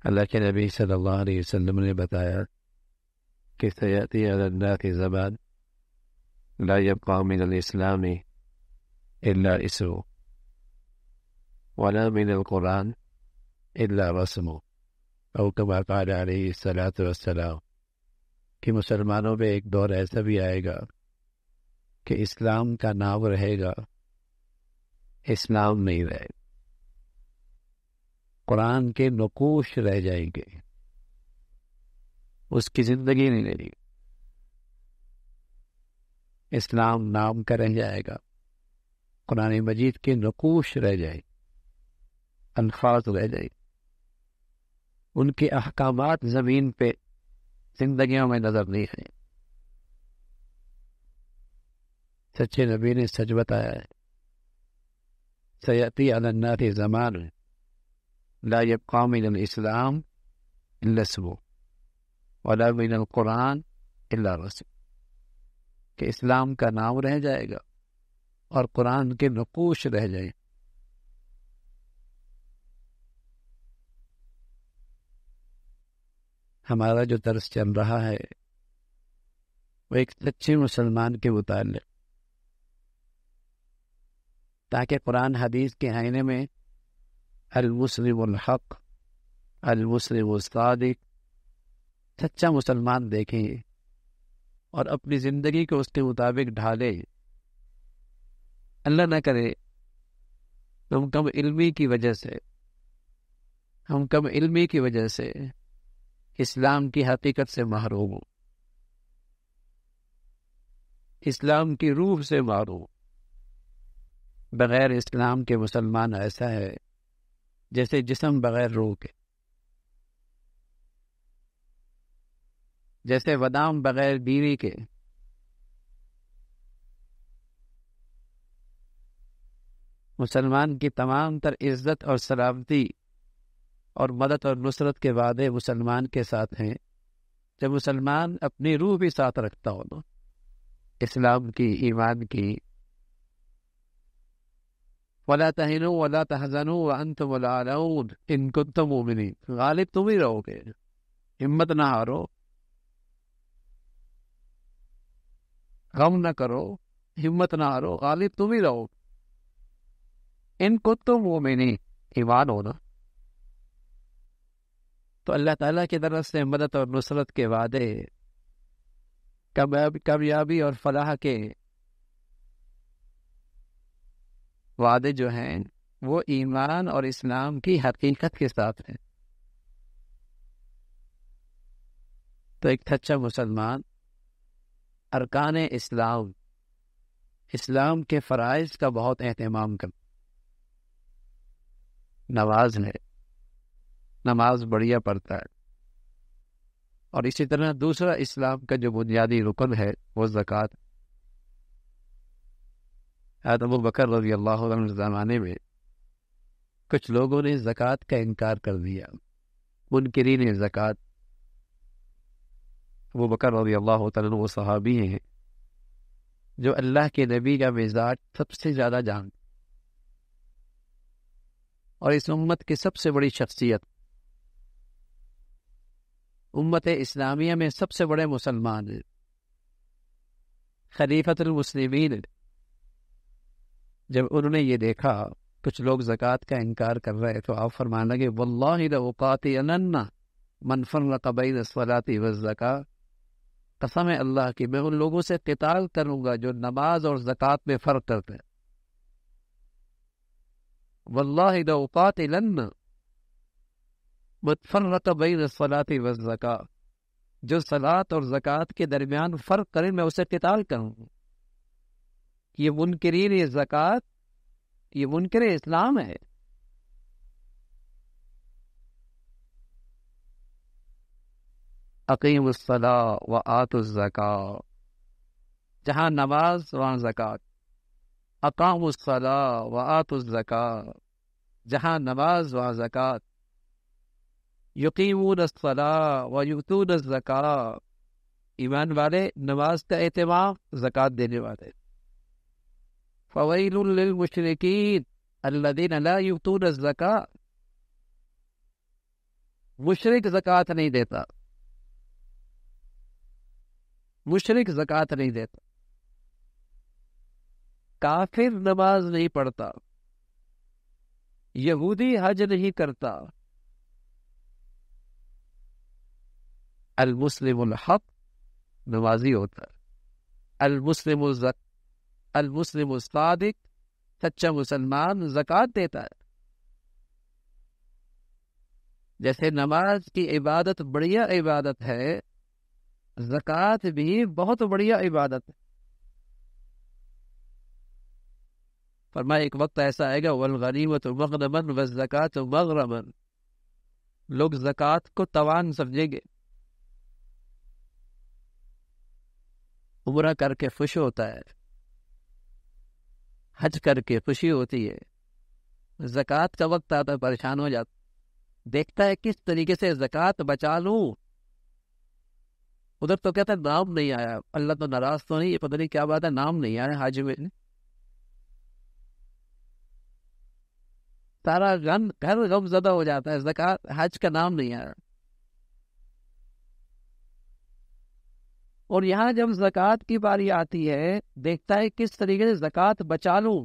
اللہ کے نبی صلی اللہ علیہ وسلم نے بتایا کہ سیأتی علی الناس زمان لا يبقى من الإسلام إلا اسمه ولا من القرآن إلا رسمه او كما قال علیہ الصلاۃ والسلام کہ مسلمانوں پہ ایک دور ایسا بھی آئے گا کہ اسلام کا نام رہے گا، اسلام نہیں رہے گا، قرآن کے نقوش رہ جائیں گے، اس کی زندگی نہیں رہے گی، اسلام نام کا رہ جائے گا، قرآن مجید کے نقوش رہ جائے، الفاظ رہ جائے، ان کے احکامات زمین پہ زندگیوں میں نظر نہیں آئے۔ سچے نبی نے سچ بتایا ہے، سیأتی علی الناس زمان لا يبقى من الاسلام الا اسمه ولا من القرآن الا رسم، کہ اسلام کا نام رہ جائے گا اور قرآن کے نقوش رہ جائیں۔ ہمارا جو درس چل رہا ہے وہ ایک سچے مسلمان کے متعلق، تاکہ قرآن حدیث کے آئینے میں المسلم الحق، المسلم الصادق، سچا مسلمان دیکھیں اور اپنی زندگی کو اس کے مطابق ڈھالے۔ اللہ نہ کرے ہم کم علمی کی وجہ سے اسلام کی حقیقت سے محروم ہوں، اسلام کی روح سے محروم۔ بغیر اسلام کے مسلمان ایسا ہے جیسے جسم بغیر روح کے، جیسے بادام بغیر بیوی کے۔ مسلمان کی تمام تر عزت اور سلامتی اور مدد اور نصرت کے وعدے مسلمان کے ساتھ ہیں جب مسلمان اپنی روح بھی ساتھ رکھتا ہو، نا اسلام کی، ایمان کی۔ وَلَا تَهِنُوا وَلَا تَحْزَنُوا وَأَنْتُمُ الْأَعْلَوْنَ إِن كُنتُم مُؤْمِنِينَ، غالب تم ہی رہو گے، ہمت نہ ہارو، غم نہ کرو، ہمت نہ ہارو، غالب تم ہی رہو۔ ان کنتم مؤمنین، ایمان ہونا۔ تو اللہ تعالیٰ کی طرف سے مدد اور نصرت کے وعدے، کامیابی اور فلاح کے وعدے جو ہیں وہ ایمان اور اسلام کی حقیقت کے ساتھ ہیں۔ تو ایک سچا مسلمان ارکان اسلام، اسلام کے فرائض کا بہت اہتمام کرتا۔ نماز ہے، نماز بڑھیا پڑھتا ہے، اور اسی طرح دوسرا اسلام کا جو بنیادی رکن ہے وہ زکوٰۃ۔ حضرت ابو بکر رضی اللہ عنہ کے زمانے میں کچھ لوگوں نے زکوٰۃ کا انکار کر دیا، منکرین زکوٰۃ۔ ابو بکر رضی اللہ عنہ وہ صحابی ہیں جو اللہ کے نبی کا مزاج سب سے زیادہ جانتے، اور اس امت کی سب سے بڑی شخصیت، امت اسلامیہ میں سب سے بڑے مسلمان ہیں، خلیفۃ المسلمین۔ جب انہوں نے یہ دیکھا کچھ لوگ زکوٰۃ کا انکار کر رہے تو آپ فرمانے لگے واللہ لأقاتلن من فرق بین الصلاۃ والزکاۃ، قسم ہے اللہ کی میں ان لوگوں سے قتال کروں گا جو نماز اور زکوٰۃ میں فرق کرتے ہیں۔ واللہ لأقاتلن من فرق بین الصلاۃ والزکاۃ، جو صلاۃ اور زکوٰۃ کے درمیان فرق کرے میں اسے قتال کروں گا۔ یہ منکرین زکوٰۃ، یہ منکر اسلام ہے۔ اقیم الصلاۃ وآتوا الزکاۃ، جہاں نماز وہاں زکوٰۃ۔ اقاموا الصلاۃ وآتوا الزکاۃ، جہاں نماز وہاں زکوٰۃ۔ یقیمون الصلاۃ ویؤتون الزکاۃ، ایمان والے نماز کا اہتمام، زکوٰۃ دینے والے۔ فویل للمشرکین الذین لا یؤتون الزکاۃ، مشرک زکوٰۃ نہیں دیتا، مشرک زکوٰۃ نہیں دیتا، کافر نماز نہیں پڑھتا، یہودی حج نہیں کرتا، المسلم الحق نمازی ہوتا ہے، المسلم الصادق سچا مسلمان زکوٰۃ دیتا ہے۔ جیسے نماز کی عبادت بڑھیا عبادت ہے، زکوٰۃ بھی بہت بڑھیا عبادت ہے۔ فرمایا ایک وقت ایسا آئے گا والغنیمۃ مغنما والزکوٰۃ مغرما، لوگ زکوٰۃ کو توان سمجھیں گے۔ عمرہ کر کے خوش ہوتا ہے، حج کر کے خوشی ہوتی ہے، زکوٰۃ کا وقت آتا ہے پریشان ہو جاتا، دیکھتا ہے کس طریقے سے زکوٰۃ بچا لوں۔ ادھر تو کہتا ہے نام نہیں آیا، اللہ تو ناراض تو نہیں، یہ پتہ نہیں کیا بات ہے، نام نہیں آیا حج میں، سارا گھر غم زدہ ہو جاتا ہے، زکوٰۃ حج کا نام نہیں آیا۔ اور یہاں جب زکوٰۃ کی باری آتی ہے، دیکھتا ہے کس طریقے سے زکوٰۃ بچا لوں،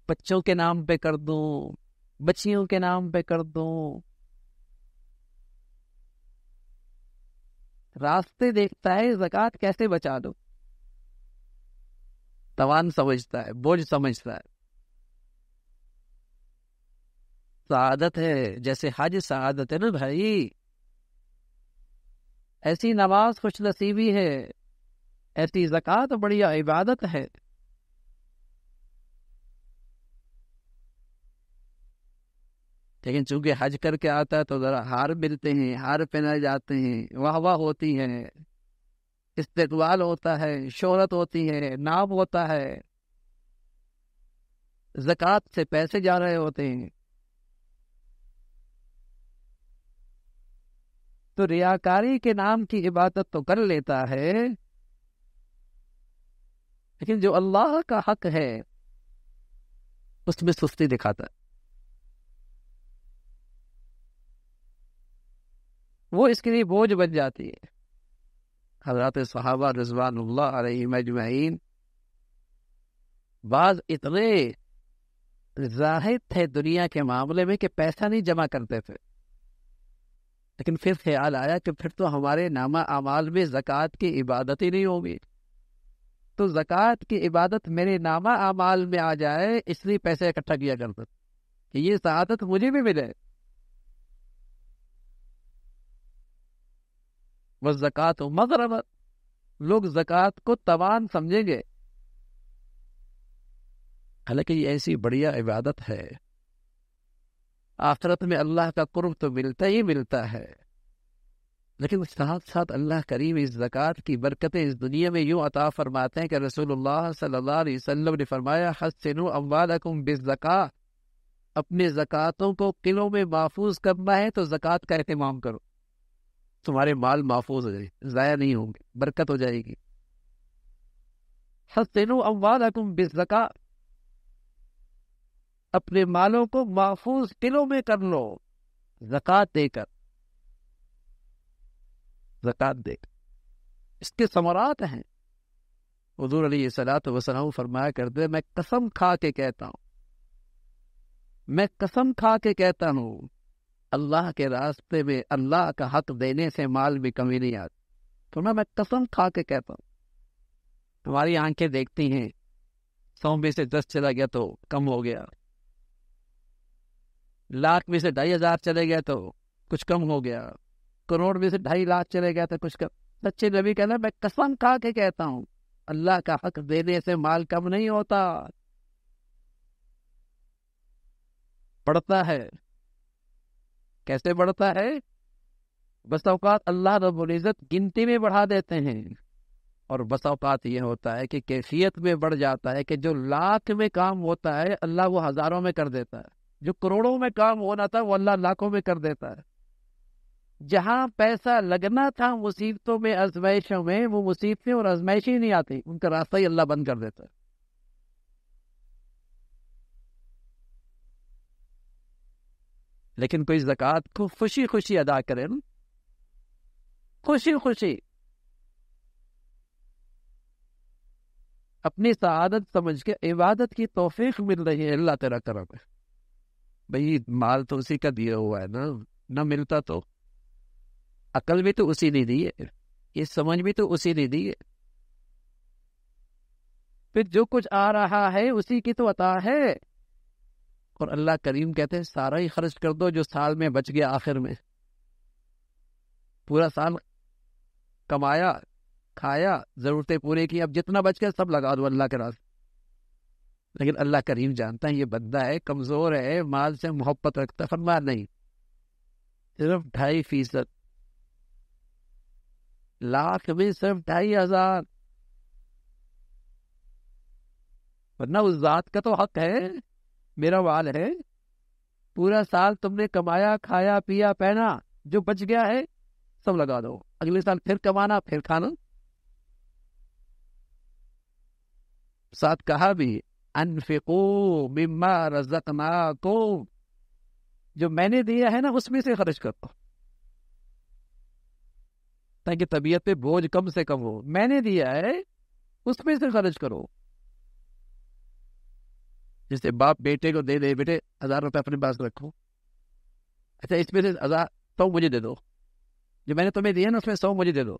بچوں کے نام پہ کر دوں، بچیوں کے نام پہ کر دوں، راستے دیکھتا ہے زکوٰۃ کیسے بچا دوں، توان سمجھتا ہے، بوجھ سمجھتا ہے۔ سعادت ہے، جیسے حج سعادت ہے نا بھائی، ایسی نماز خوش نصیبی ہے، ایسی زکوٰۃ بڑھیا عبادت ہے۔ لیکن چونکہ حج کر کے آتا ہے تو ذرا ہار ملتے ہیں، ہار پہنائے جاتے ہیں، واہ واہ ہوتی ہے، استقبال ہوتا ہے، شہرت ہوتی ہے، نام ہوتا ہے، زکوٰۃ سے پیسے جا رہے ہوتے ہیں، تو ریاکاری کے نام کی عبادت تو کر لیتا ہے، لیکن جو اللہ کا حق ہے اس میں سستی دکھاتا ہے، وہ اس کے لیے بوجھ بن جاتی ہے۔ حضرات صحابہ رضوان اللہ علیہم اجمعین بعض اتنے زاہد تھے دنیا کے معاملے میں کہ پیسہ نہیں جمع کرتے تھے، لیکن پھر خیال آیا کہ پھر تو ہمارے نامہ اعمال میں زکوٰۃ کی عبادت ہی نہیں ہوگی، تو زکوٰۃ کی عبادت میرے نامہ اعمال میں آ جائے، اس لیے پیسے اکٹھا کیا کرتے کہ یہ سعادت مجھے بھی ملے۔ والزکوٰۃ مغرما، لوگ زکوٰۃ کو توان سمجھیں گے، حالانکہ یہ ایسی بڑھیا عبادت ہے، آخرت میں اللہ کا قرب تو ملتا ہی ملتا ہے، لیکن ساتھ ساتھ اللہ کریم اس زکوٰۃ کی برکتیں اس دنیا میں یوں عطا فرماتے ہیں کہ رسول اللہ صلی اللہ علیہ وسلم نے فرمایا حسنوا اموالکم بالزکاۃ، اپنے زکوٰۃوں کو قلعوں میں محفوظ کرنا ہے تو زکوٰۃ کا اہتمام کرو، تمہارے مال محفوظ ہو جائے، ضائع نہیں ہوں گے، برکت ہو جائے گی۔ حسنوا اموالکم بالزکاۃ، اپنے مالوں کو محفوظ قلعوں میں کر لو، زکوٰۃ دے کر، زکوٰۃ دے کر۔ اس کے ثمرات ہیں، حضور علیہ الصلوۃ والسلام فرمایا کرتے میں قسم کھا کے کہتا ہوں، میں قسم کھا کے کہتا ہوں، اللہ کے راستے میں اللہ کا حق دینے سے مال میں کمی نہیں آتی، تو میں قسم کھا کے کہتا ہوں۔ ہماری آنکھیں دیکھتی ہیں 100 میں سے 10 چلا گیا تو کم ہو گیا، لاکھ میں سے 2,500 چلے گیا تو کچھ کم ہو گیا، کروڑ میں سے 2.5 لاکھ چلے گیا تو کچھ کم۔ سچے نبی کہنا میں قسم کھا کے کہتا ہوں، اللہ کا حق دینے سے مال کم نہیں ہوتا، بڑھتا ہے۔ کیسے بڑھتا ہے؟ بس اوقات اللہ رب العزت گنتی میں بڑھا دیتے ہیں، اور بس اوقات یہ ہوتا ہے کہ کیفیت میں بڑھ جاتا ہے کہ جو لاکھ میں کام ہوتا ہے اللہ وہ ہزاروں میں کر دیتا ہے، جو کروڑوں میں کام ہونا تھا وہ اللہ لاکھوں میں کر دیتا ہے۔ جہاں پیسہ لگنا تھا مصیبتوں میں آزمائشوں میں، وہ مصیبتیں اور آزمائشیں نہیں آتی، ان کا راستہ ہی اللہ بند کر دیتا ہے۔ لیکن کوئی زکوٰۃ کو خوشی خوشی ادا کرے نا، خوشی خوشی اپنی سعادت سمجھ کے عبادت کی توفیق مل رہی ہے، اللہ تیرا کرم ہے بھئی، مال تو اسی کا دیا ہوا ہے نا، نہ ملتا تو عقل بھی تو اسی نے دی ہے، یہ سمجھ بھی تو اسی نے دی ہے، پھر جو کچھ آ رہا ہے اسی کی تو عطا ہے۔ اور اللہ کریم کہتے ہیں سارا ہی خرچ کر دو جو سال میں بچ گیا، آخر میں پورا سال کمایا کھایا ضرورتیں پوری کی، اب جتنا بچ گیا سب لگا دو اللہ کے راستے۔ لیکن اللہ کریم جانتا ہے یہ بندہ ہے، کمزور ہے، مال سے محبت رکھتا ہے، فرمایا نہیں، صرف 2.5%، لاکھ میں صرف 2.5 ہزار، ورنہ اس ذات کا تو حق ہے، میرا مال ہے، پورا سال تم نے کمایا کھایا پیا پہنا، جو بچ گیا ہے سب لگا دو، اگلے سال پھر کمانا پھر کھانا۔ ساتھ کہا بھی انفقوا مما رزقناکم، جو میں نے دیا ہے نا اس میں سے خرچ کرو تاکہ طبیعت پہ بوجھ کم سے کم ہو، میں نے دیا ہے اس میں سے خرچ کرو۔ جیسے باپ بیٹے کو دے دے، بیٹے 1000 روپے اپنے پاس رکھو، اچھا اس میں سے 100 مجھے دے دو، جو میں نے تمہیں دیا نا اس میں 100 مجھے دے دو۔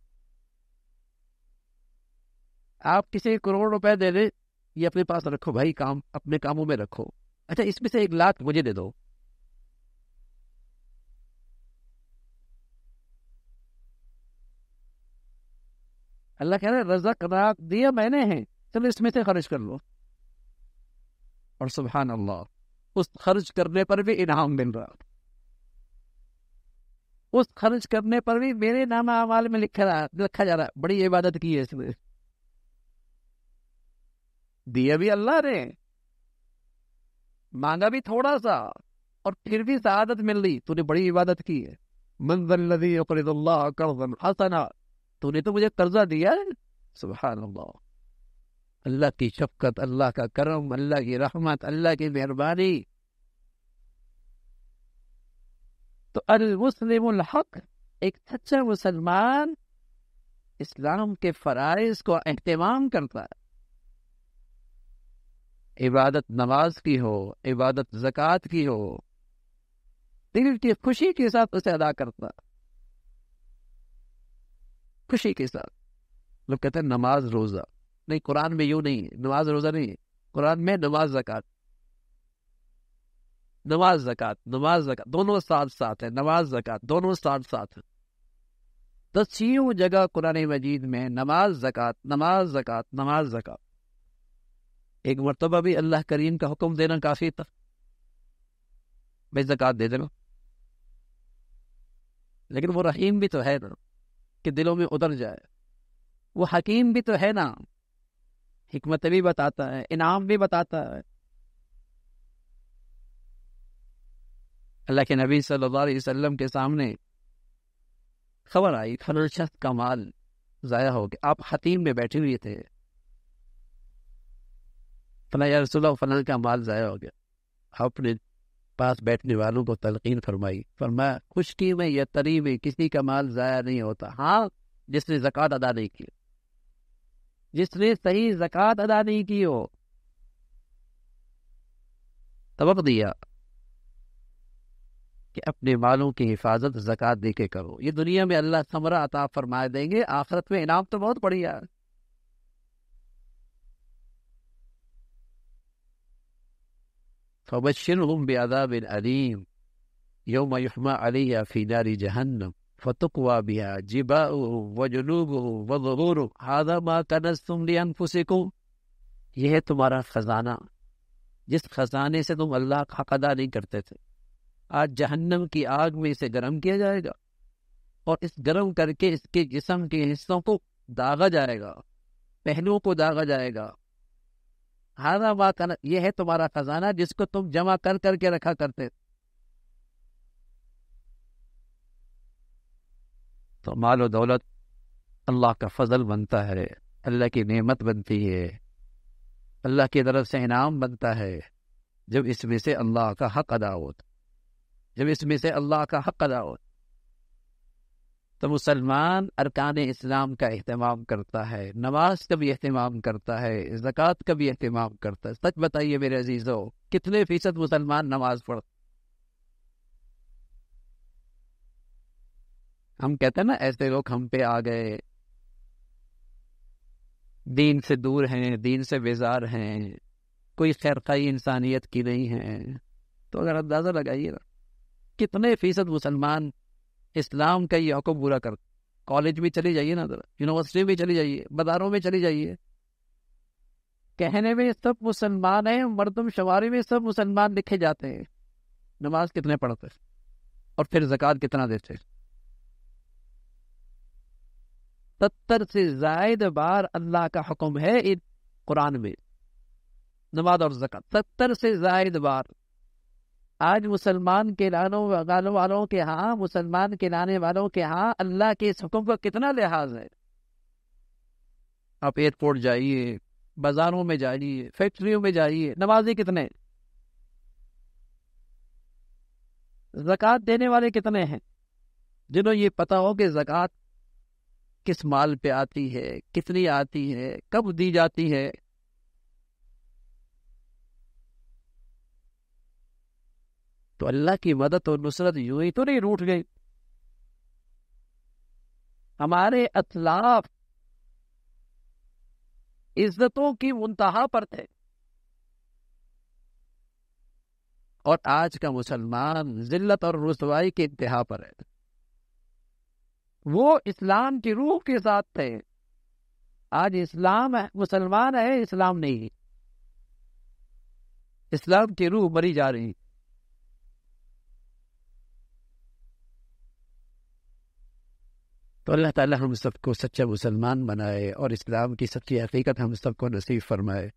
آپ کسی 1,00,00,000 روپے دے دے، یہ اپنے پاس رکھو بھائی، کام اپنے کاموں میں رکھو، اچھا اس میں سے 1,00,000 مجھے دے دو۔ اللہ کہہ رہے رزق رات دیا میں نے ہے، چلو اس میں سے خرچ کر لو۔ اور سبحان اللہ، اس خرچ کرنے پر بھی انعام مل رہا، اس خرچ کرنے پر بھی میرے نام اعمال میں لکھا جا رہا ہے، بڑی عبادت کی ہے اس نے، دیا بھی اللہ نے، مانگا بھی تھوڑا سا، اور پھر بھی سعادت مل رہی، تو نے بڑی عبادت کی ہے۔ من ذا الذی یقرض اللہ قرضا حسنا، تو نے تو مجھے قرضہ دیا ہے، سبحان اللہ، اللہ کی شفقت، اللہ کا کرم، اللہ کی رحمت، اللہ کی مہربانی۔ تو المسلم الحق، ایک سچا مسلمان اسلام کے فرائض کو اہتمام کرتا ہے، عبادت نماز کی ہو، عبادت زکوٰۃ کی ہو، دل کی خوشی کے ساتھ اسے ادا کرتا، خوشی کے ساتھ۔ لوگ کہتے ہیں نماز روزہ، نہیں، قرآن میں یوں نہیں ہے، نماز روزہ نہیں ہے، قرآن میں نماز زکوٰۃ، نماز زکوٰۃ، نماز زکوٰۃ دونوں ساتھ ساتھ ہے، نماز زکوٰۃ دونوں ساتھ ساتھ ہے، 10 جگہ قرآن مجید میں نماز زکوٰۃ، نماز زکوٰۃ، نماز زکوٰۃ۔ ایک مرتبہ بھی اللہ کریم کا حکم دینا کافی تھا، بھائی زکوٰۃ دے دینا، لیکن وہ رحیم بھی تو ہے نا کہ دلوں میں اتر جائے، وہ حکیم بھی تو ہے نا، حکمت بھی بتاتا ہے، انعام بھی بتاتا ہے۔ اللہ کے نبی صلی اللہ علیہ وسلم کے سامنے خبر آئی فلاں شخص کا مال ضائع ہو گیا، آپ حتیم میں بیٹھے ہوئے تھے، فلاں یا رسول اللہ فلاں کا مال ضائع ہو گیا، آپ نے پاس بیٹھنے والوں کو تلقین فرمائی، فرمایا خشکی میں یا تری میں کسی کا مال ضائع نہیں ہوتا، ہاں جس نے زکوٰۃ ادا نہیں کی، جس نے صحیح زکوٰۃ ادا نہیں کی ہو۔ سبق دیا کہ اپنے مالوں کی حفاظت زکوٰۃ دے کے کرو، یہ دنیا میں اللہ ثمرہ عطا فرما دیں گے، آخرت میں انعام تو بہت بڑھیا ہے۔ فبشرهم بعذاب علیم یوم یحمى علیہ فی نار جہنم فتقوی بها جباؤہم وجنوبہم وظہورہم ھذا ما کنزتم لانفسکم، یہ ہے تمہارا خزانہ، جس خزانے سے تم اللہ کا حق ادا نہیں کرتے تھے، آج جہنم کی آگ میں اسے گرم کیا جائے گا، اور اس گرم کر کے اس کے جسم کے حصوں کو داغا جائے گا، پہلوؤں کو داغا جائے گا، ھذا ما کنزتم، یہ ہے تمہارا خزانہ جس کو تم جمع کر کر کے رکھا کرتے تھے۔ تو مال و دولت اللہ کا فضل بنتا ہے، اللہ کی نعمت بنتی ہے، اللہ کی طرف سے انعام بنتا ہے جب اس میں سے اللہ کا حق ادا ہوتا۔ جب اس میں سے اللہ کا حق ادا ہو تو مسلمان ارکان اسلام کا اہتمام کرتا ہے، نماز کا بھی اہتمام کرتا ہے، زکوٰۃ کا بھی اہتمام کرتا ہے۔ سچ بتائیے میرے عزیزو، کتنے فیصد مسلمان نماز پڑھتے؟ ہم کہتے ہیں نا ایسے لوگ ہم پہ آ گئے، دین سے دور ہیں، دین سے بیزار ہیں، کوئی خیرخواہی انسانیت کی نہیں ہے، تو اگر اندازہ لگائیے نا کتنے فیصد مسلمان اسلام کا یہ حکم پورا کرتے۔ کالج بھی چلی جائیے نا ذرا، یونیورسٹی بھی چلی جائیے، بازاروں میں چلی جائیے، کہنے میں سب مسلمان ہیں، مردم شماری میں سب مسلمان لکھے جاتے ہیں، نماز کتنے پڑھتے اور پھر زکوٰۃ کتنا دیتے؟ 70 سے زائد بار اللہ کا حکم ہے اس قرآن میں، نماز اور زکوٰۃ 70 سے زائد بار۔ آج مسلمان کے لانے والوں کے ہاں، مسلمان کے لانے والوں کے ہاں اللہ کے اس حکم کا کتنا لحاظ ہے؟ آپ ایئرپورٹ جائیے، بازاروں میں جائیے، فیکٹریوں میں جائیے، نمازی کتنے؟ زکوٰۃ دینے والے کتنے ہیں جنہوں یہ پتا ہو کہ زکوٰۃ کس مال پہ آتی ہے، کتنی آتی ہے، کب دی جاتی ہے؟ تو اللہ کی مدد اور نصرت یوں ہی تو نہیں روٹ گئی۔ ہمارے اسلاف عزتوں کی منتہا پر تھے، اور آج کا مسلمان ذلت اور رسوائی کے انتہا پر ہے۔ وہ اسلام کی روح کے ساتھ تھے، آج اسلام ہے، مسلمان ہے، اسلام نہیں، اسلام کی روح مری جا رہی۔ تو اللہ تعالی ہم سب کو سچا مسلمان بنائے اور اسلام کی سچی حقیقت ہم سب کو نصیب فرمائے۔